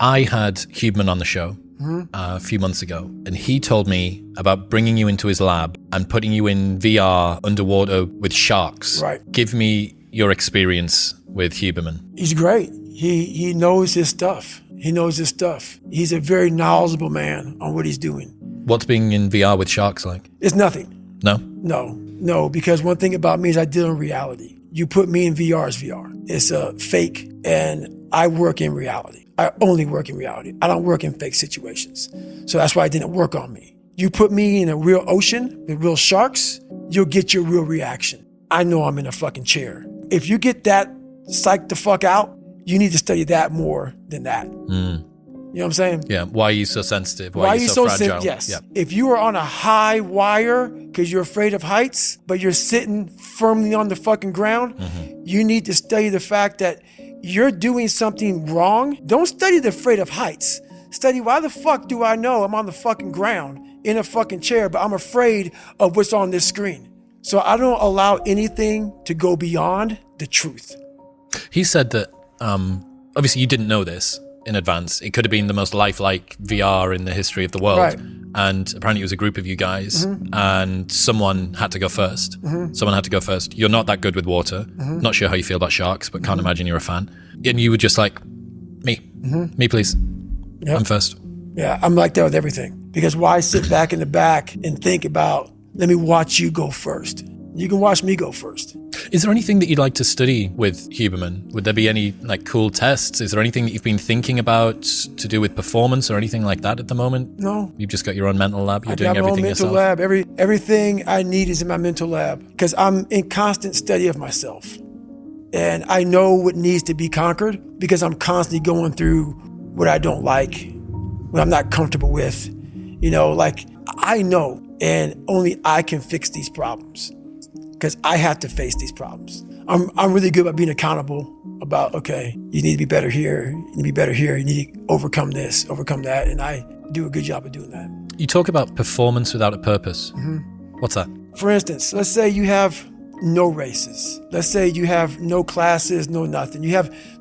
I had Huberman on the show a few months ago, and he told me about bringing you into his lab and putting you in VR underwater with sharks. Right. Give me your experience with Huberman. He's great. He knows his stuff. He knows his stuff. He's a very knowledgeable man on what he's doing. What's being in VR with sharks like? It's nothing. No? No, because one thing about me is I deal in reality. You put me in VR, it's VR. It's a fake, and I work in reality. I only work in reality. I don't work in fake situations. So that's why it didn't work on me. You put me in a real ocean with real sharks, you'll get your real reaction. I know I'm in a fucking chair. If you get that psyched the fuck out, you need to study that more than that. You know what I'm saying? Yeah. Why are you so sensitive? Why are you so fragile? Yes. Yeah. If you are on a high wire because you're afraid of heights, but you're sitting firmly on the fucking ground, you need to study the fact that you're doing something wrong. Don't study the afraid of heights. Study why the fuck do I know I'm on the fucking ground in a fucking chair, but I'm afraid of what's on this screen. So I don't allow anything to go beyond the truth. He said that, obviously you didn't know this in advance. It could have been the most lifelike VR in the history of the world. Right. And apparently it was a group of you guys and someone had to go first. Someone had to go first. You're not that good with water. Not sure how you feel about sharks, but can't imagine you're a fan. And you were just like, me please. Yep. I'm first. Yeah, I'm like that with everything. Because why sit back in the back and think about, let me watch you go first. You can watch me go first. Is there anything that you'd like to study with Huberman? Would there be any like cool tests? Is there anything that you've been thinking about to do with performance or anything like that at the moment? No. You've just got your own mental lab. You're doing I got my everything own mental yourself. lab. Everything I need is in my mental lab because I'm in constant study of myself. And I know what needs to be conquered because I'm constantly going through what I don't like, what I'm not comfortable with. You know, like I know, and only I can fix these problems because I have to face these problems. I'm really good about being accountable about, okay, you need to be better here, you need to be better here, you need to overcome this, overcome that, and I do a good job of doing that. You talk about performance without a purpose. What's that? For instance, let's say you have no races. Let's say you have no classes, no nothing.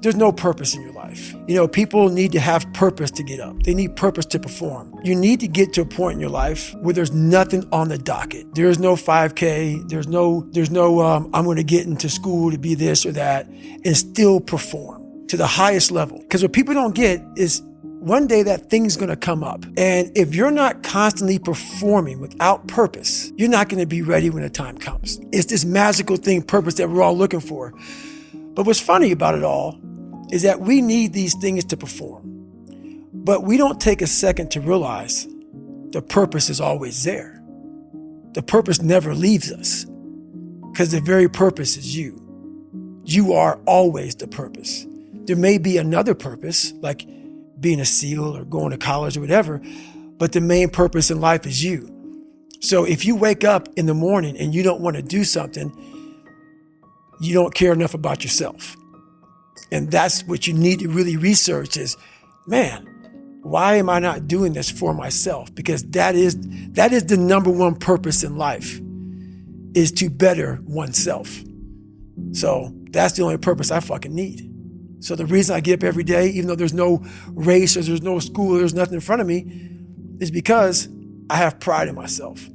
There's no purpose in your life. You know, people need to have purpose to get up. They need purpose to perform. You need to get to a point in your life where there's nothing on the docket. There's no 5K. There's no, I'm going to get into school to be this or that and still perform to the highest level. Because what people don't get is one day that thing's going to come up. And if you're not constantly performing without purpose, you're not going to be ready when the time comes. It's this magical thing, purpose, that we're all looking for. But what's funny about it all is that we need these things to perform. But we don't take a second to realize the purpose is always there. The purpose never leaves us because the very purpose is you. You are always the purpose. There may be another purpose, like being a SEAL or going to college or whatever, but the main purpose in life is you. So if you wake up in the morning and you don't want to do something, you don't care enough about yourself. And that's what you need to really research is, man, why am I not doing this for myself? Because that is the number one purpose in life, is to better oneself. So that's the only purpose I fucking need. So the reason I get up every day, even though there's no race or there's no school, there's nothing in front of me, is because I have pride in myself.